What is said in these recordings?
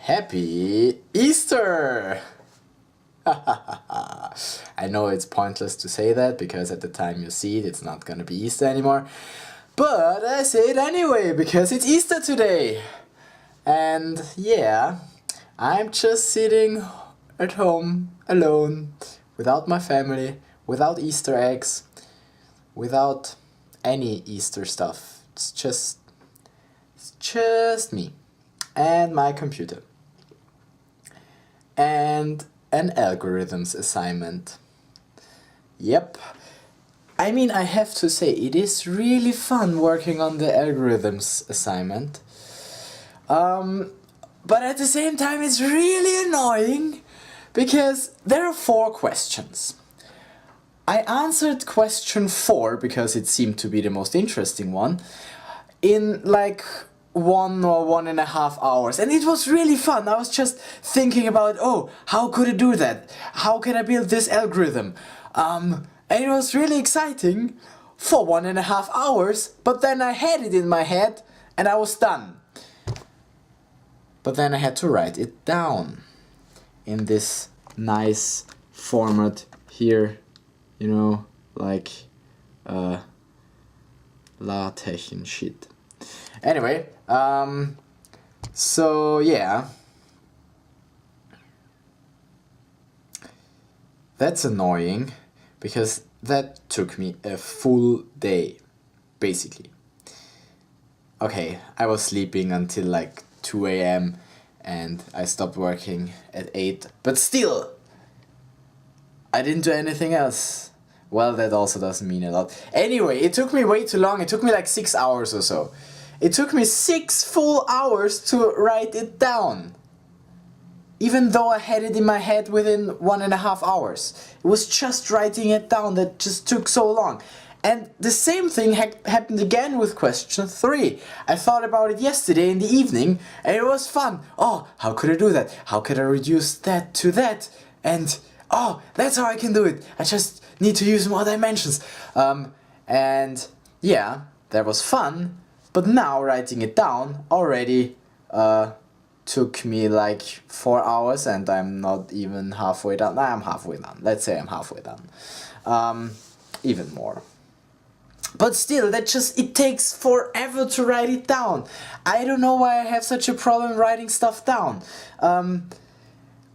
Happy Easter! I know it's pointless to say that because at the time you see it, it's not gonna be Easter anymore. But I say it anyway because it's Easter today. And yeah, I'm just sitting at home alone, without my family, without Easter eggs, without any Easter stuff. It's just me and my computer. And an algorithms assignment. Yep. I mean, I have to say, it is really fun working on the algorithms assignment. But at the same time, it's really annoying because there are 4 questions. I answered question 4 because it seemed to be the most interesting one in like 1 or 1.5 hours, and it was really fun. I was just thinking about, oh, how could I do that? How can I build this algorithm? And it was really exciting for 1.5 hours, but then I had it in my head and I was done. But then I had to write it down in this nice format here, you know, like LaTeX and shit. Anyway, so yeah, that's annoying because that took me a full day, basically. Okay, I was sleeping until like 2 a.m. and I stopped working at 8, but still, I didn't do anything else. Well, that also doesn't mean a lot. Anyway, it took me way too long. It took me like 6 hours or so. It took me 6 full hours to write it down. Even though I had it in my head within 1.5 hours. It was just writing it down that just took so long. And the same thing happened again with question 3. I thought about it yesterday in the evening and it was fun. Oh, how could I do that? How could I reduce that to that? And oh, that's how I can do it. I just need to use more dimensions. And yeah, that was fun. But now writing it down already took me like 4 hours and I'm not even halfway done. I'm halfway done. Let's say I'm halfway done. Even more. But still, it takes forever to write it down. I don't know why I have such a problem writing stuff down. I'm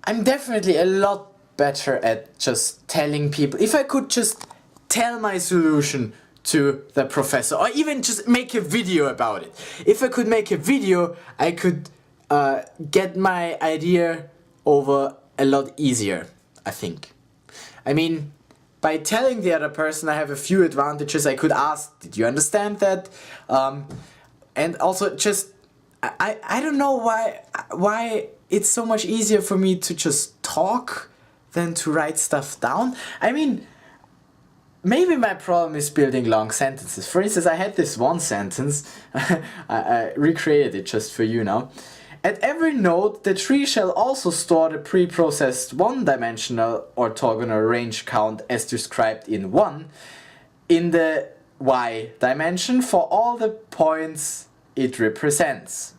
definitely a lot better at just telling people. If I could just tell my solution to the professor, or even just make a video about it. If I could make a video, I could get my idea over a lot easier, I think. I mean, by telling the other person I have a few advantages. I could ask, did you understand that? And also just, I don't know why it's so much easier for me to just talk than to write stuff down. I mean, maybe my problem is building long sentences. For instance, I had this one sentence, I recreated it just for you now. At every node, the tree shall also store the pre-processed one-dimensional orthogonal range count as described in 1 in the y dimension for all the points it represents.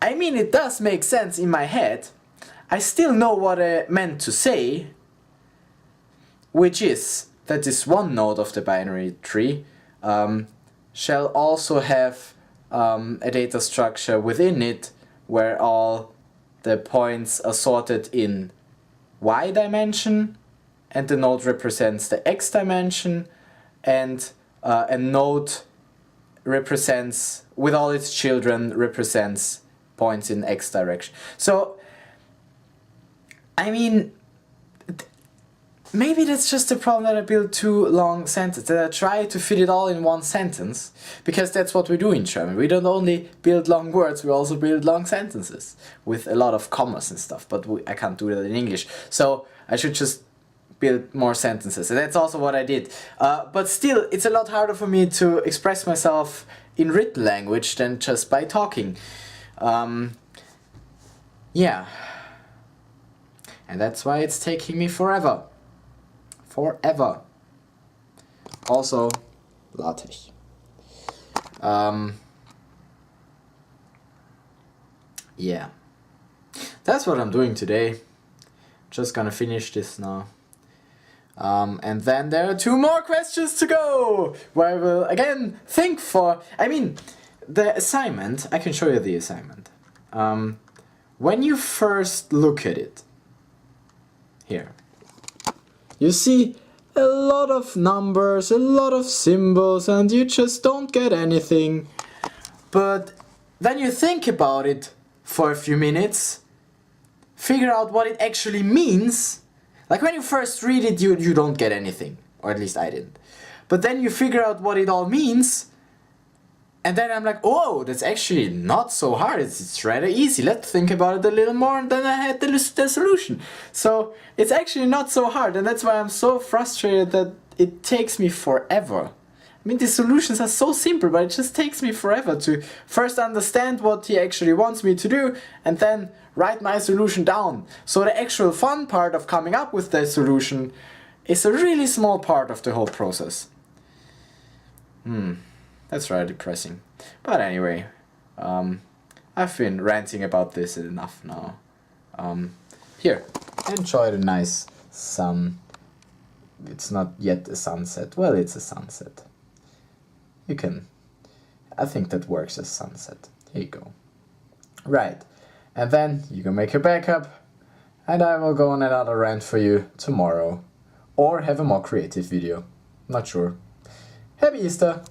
I mean, it does make sense in my head. I still know what I meant to say, which is that this one node of the binary tree shall also have a data structure within it where all the points are sorted in y dimension and the node represents the x dimension, and a node represents, with all its children, represents points in x direction. So I mean, maybe that's just the problem that I build 2 long sentences, that I try to fit it all in 1 sentence, because that's what we do in German. We don't only build long words, we also build long sentences with a lot of commas and stuff, but I can't do that in English. So I should just build more sentences, and that's also what I did. But still, it's a lot harder for me to express myself in written language than just by talking. Yeah. And that's why it's taking me forever. Forever. Also, LaTeX. yeah, that's what I'm doing today. Just gonna finish this now. And then there are 2 more questions to go, where I will again think for, I mean, the assignment, I can show you the assignment. When you first look at it, here, you see a lot of numbers, a lot of symbols, and you just don't get anything. But then you think about it for a few minutes, figure out what it actually means. Like when you first read it, you don't get anything, or at least I didn't. But then you figure out what it all means, and then I'm like, oh, that's actually not so hard, it's rather easy, let's think about it a little more, and then I had the solution. So it's actually not so hard, and that's why I'm so frustrated that it takes me forever. I mean, the solutions are so simple, but it just takes me forever to first understand what he actually wants me to do, and then write my solution down. So the actual fun part of coming up with the solution is a really small part of the whole process. That's rather depressing. But anyway, I've been ranting about this enough now. Here, enjoy the nice sun. It's not yet a sunset. Well, it's a sunset. You can, I think that works as sunset. Here you go. Right, and then you can make your backup, and I will go on another rant for you tomorrow. Or have a more creative video. Not sure. Happy Easter!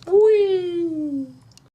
Whee!